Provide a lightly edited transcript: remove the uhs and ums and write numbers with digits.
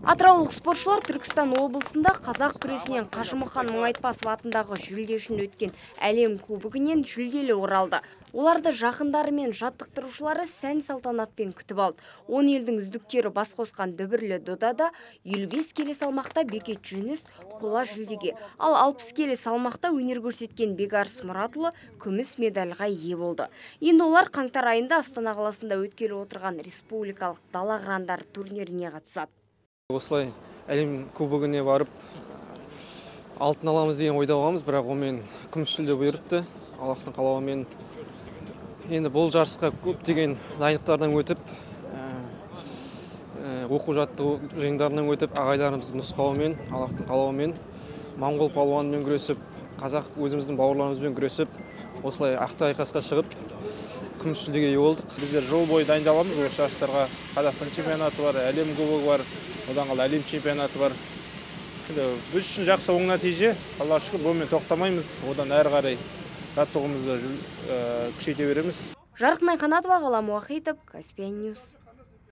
Атыраулық спортшылар Түркістан облысында қазақ күресінен Қажымұқан Мұңайтпасов атындағы жүлде үшін өткен әлем кубогінен жүлделі оралды. Оларды жақындары мен жаттықтырушылары сән салтанатпен күтіп алды. 10 елдің үздіктері бас қосқан дүбірлі додада 55 келі салмақта Бекет Жүніс қола жүлдеге, ал 60 келі салмақта өнер көрсеткен Бекарыс Мұратұлы күміс медальға ие болды. Енді олар қаңтар айында Астана қаласында өткелі отырған республикалық дала қырандары турниріне қатысады. Осылай әлем кубогіне барып алтын аламыз деген ойда болғанбыз, бірақ онымен күміс жүлде бұйырыпты. Аллахтың қалауымен енді бұл жарысқа көптеген дайындықтардан өтіп, оқу жаттығу жиындарынан өтіп, ағайларымыздың нұсқауымен, Аллахтың қалауымен моңғол палуанымен күресіп, қазақ өзіміздің бауырларымызбен күресіп, осылай ақты айқасқа шығып, күміс жүлдеге ие болдық. Біздер жол бойы дайындаламыз. Осы жарыстарға Қазақстан чемпионаты бар, әлем кубогы бар, одан қалды әлем чемпионаты бар. Біз үшін жақсы оң нәтиже. Аллаға шүкір, бұнымен тоқтамаймыз. Одан әрі қарай жаттығуымызды күшейте береміз. Жарқынай Қанатова, Ғалам Уахитов, Каспиан Ньюс.